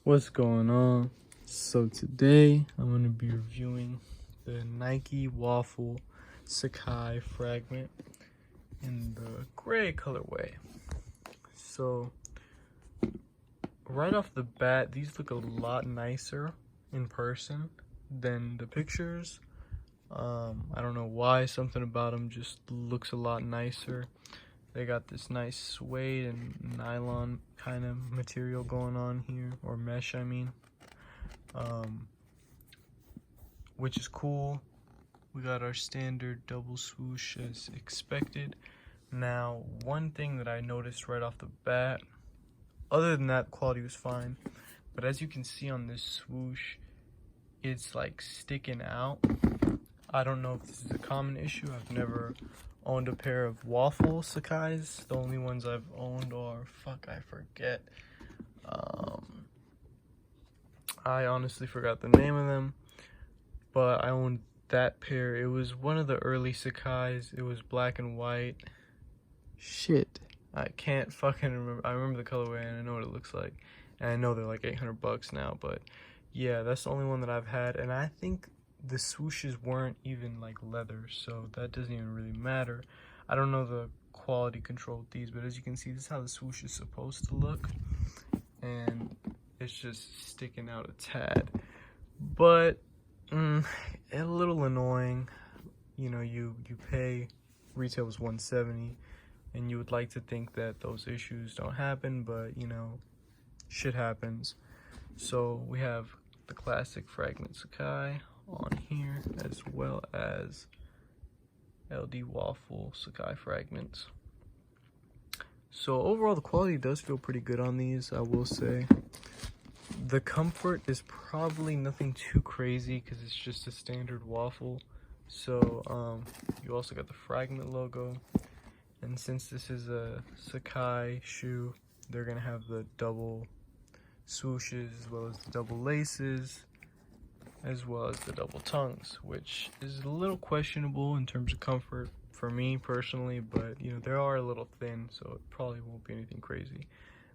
What's going on? So today I'm going to be reviewing the Nike Waffle Sacai Fragment in the gray colorway. So right off the bat, these look a lot nicer in person than the pictures. I don't know why, something about them just looks a lot nicer. They got this nice suede and nylon kind of material going on here, or mesh I mean, which is cool. We got our standard double swoosh as expected. Now, one thing that I noticed right off the bat, other than that, quality was fine, but as you can see on this swoosh, it's like sticking out. I don't know if this is a common issue. I've never owned a pair of Waffle Sacai's. The only ones I've owned are, I forget. I honestly forgot the name of them, but I owned that pair. It was one of the early Sacai's. It was black and white. Shit, I can't fucking remember. I remember the colorway and I know what it looks like. And I know they're like 800 bucks now, but yeah, that's the only one that I've had. And I think the swooshes weren't even like leather, so that doesn't even really matter. I don't know the quality control with these, but as you can see, this is how the swoosh is supposed to look, and it's just sticking out a tad, but a little annoying. You know, you pay, retail was $170, and you would like to think that those issues don't happen, but you know, shit happens. So we have the classic Fragment Sacai on here, as well as LD Waffle Sacai Fragments. So overall, the quality does feel pretty good on these, I will say. The comfort is probably nothing too crazy because it's just a standard Waffle. So you also got the Fragment logo, and since this is a Sacai shoe, they're gonna have the double swooshes as well as the double laces, as well as the double tongues, which is a little questionable in terms of comfort for me personally, but you know, they are a little thin, so it probably won't be anything crazy.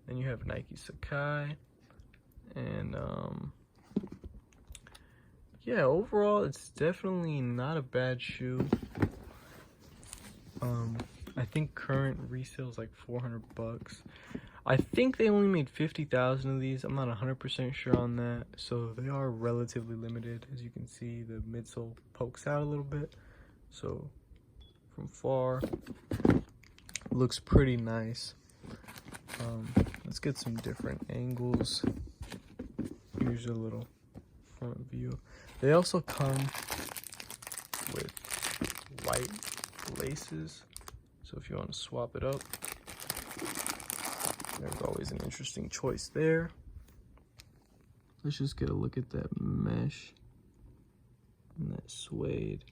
Then you have Nike Sacai, and yeah, overall it's definitely not a bad shoe. I think current resale is like 400 bucks. I think they only made 50,000 of these. I'm not 100% sure on that. So they are relatively limited. As you can see, the midsole pokes out a little bit. So from far, looks pretty nice. Let's get some different angles. Here's a little front view. They also come with white laces. So if you want to swap it up, there's always an interesting choice there. Let's just get a look at that mesh and that suede.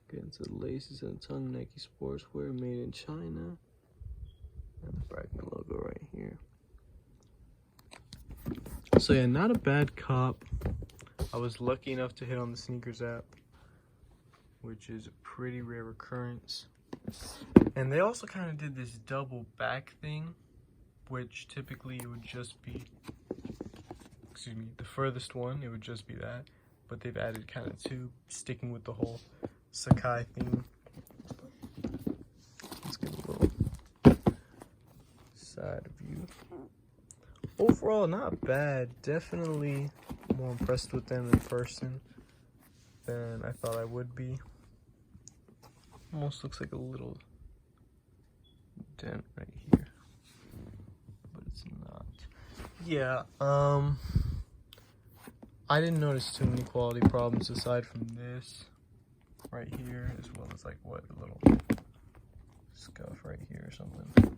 Get into the laces and tongue. Nike Sportswear, made in China. And the Fragment logo right here. So yeah, not a bad cop. I was lucky enough to hit on the sneakers app, which is a pretty rare occurrence. And they also kind of did this double back thing, which typically it would just be, the furthest one, it would just be that. But they've added kind of two, sticking with the whole Sacai theme. Let's get a little side view. Overall, not bad. Definitely more impressed with them in person than I thought I would be. Almost looks like a little dent right here, but it's not. Yeah, I didn't notice too many quality problems aside from this right here, as well as like what, a little scuff right here or something.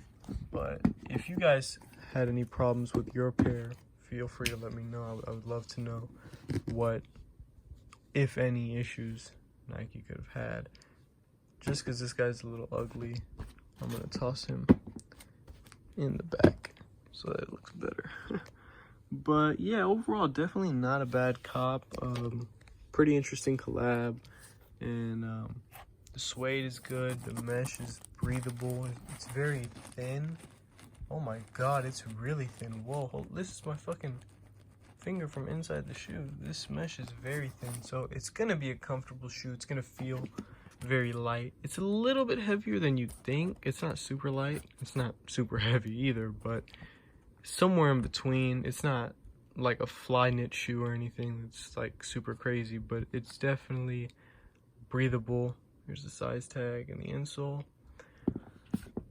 But if you guys had any problems with your pair, feel free to let me know. I would love to know what, if any, issues Nike could have had. Just because this guy's a little ugly, I'm going to toss him in the back so that it looks better. But yeah, overall, definitely not a bad cop. Pretty interesting collab. And the suede is good. The mesh is breathable. It's very thin, Oh my god, it's really thin. Whoa, this is my fucking finger from inside the shoe. This mesh is very thin, so it's gonna be a comfortable shoe. It's gonna feel very light. It's a little bit heavier than you'd think. It's not super light. It's not super heavy either, but somewhere in between. It's not like a fly knit shoe or anything that's like super crazy, but it's definitely breathable. Here's the size tag and the insole.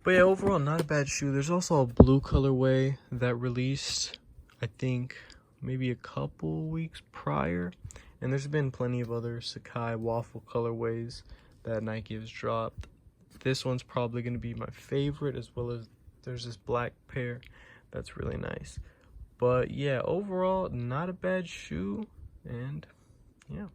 But yeah, overall, not a bad shoe. There's also a blue colorway that released, I think, maybe a couple weeks prior. And there's been plenty of other Sacai Waffle colorways that Nike has dropped. This one's probably going to be my favorite, as well as there's this black pair that's really nice. But yeah, overall, not a bad shoe. And yeah.